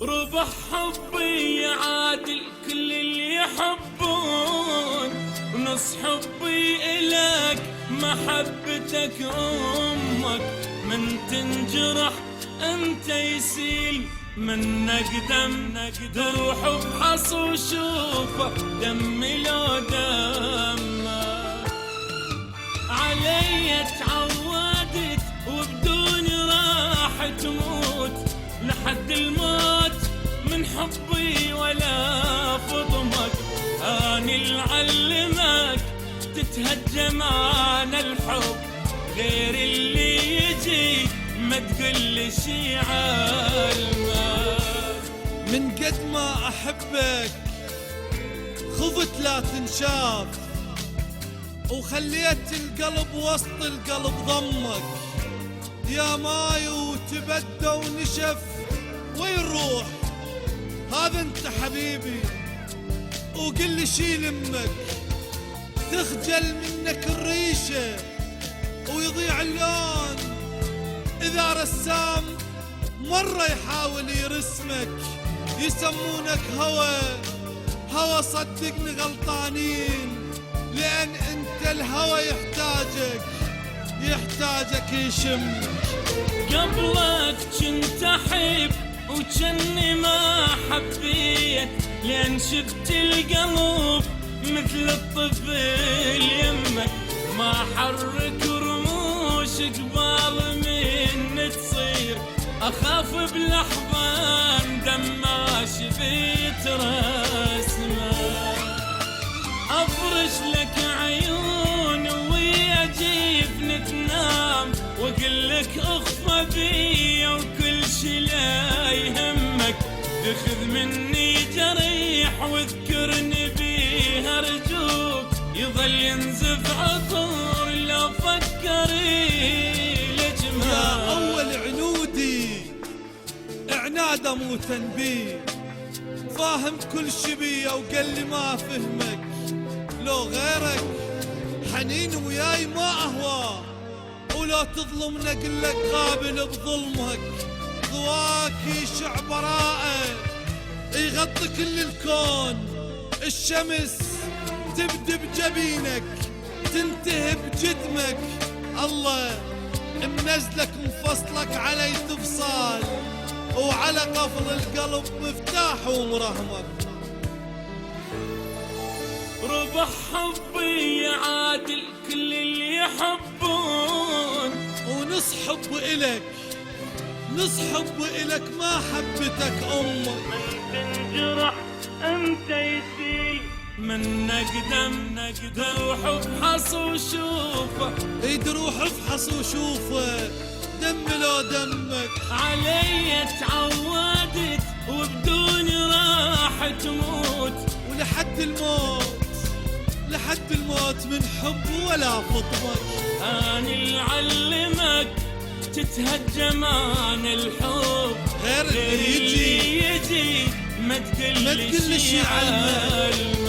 ربح حبي يعادل كل اللي يحبون، ونص حبي إلك محبتك أمك. من تنجرح أنت يسيل منك دم، تروح بحص وشوفه دمي لو دمك. علي تعودت وبدون راح تموت لحد الموت من حبي ولا فضمك. اني اللي علمك تتهجم عن الحب، غير اللي يجي ما تقول شي علمك. من قد ما احبك خفت لا تنشاف، وخليت القلب وسط القلب ضمك. يا ماي وتبدى ونشف وين روح؟ هذا انت حبيبي وقل لي شيل امك. تخجل منك الريشه ويضيع اللون اذا رسام مره يحاول يرسمك. يسمونك هوى صدقني غلطانين، لان انت الهوى يحتاجك يشمك. قبلك كنت احب وجني ما حبيت، لان شفت القلب مثل الطفل يمك. ما حرك رموش قبال من تصير، اخاف بالاحضان دما شفيت رسمك. افرش لك عيون ويا جيفن تنام، واقول لك اخفى بي وكل شي لا يهمك. تاخذ مني جريح واذكرني بيه ارجوك، يظل ينزف عطر لو فكري لجمال. يا اول عنودي عناد اموت بيه، فاهم كل شي بيا وقال لي ما فهمك. لو غيرك حنين وياي ما اهوى، ولو تظلمنا قل لك قابل بظلمك. ضواك يشع براءه يغطي كل الكون، الشمس تبدي بجبينك تنتهي بجدمك. الله منزلك مفصلك علي تفصال، وعلى قفل القلب مفتاح ومرهمك. ربح حبي يعادل كل اللي يحبون، ونص حب إلك ما حبتك أمك. من تنجرح أنت يسيل منك دم، تروح افحص وشوفه. تروح افحص وشوفه دم لو دمك. علي تعودت وبدون راح تموت، ولحد الموت من حب ولا فطمك. اني اللي علمك تتهجم عن الحب، غير اللي يجي ما تقول شي علمك.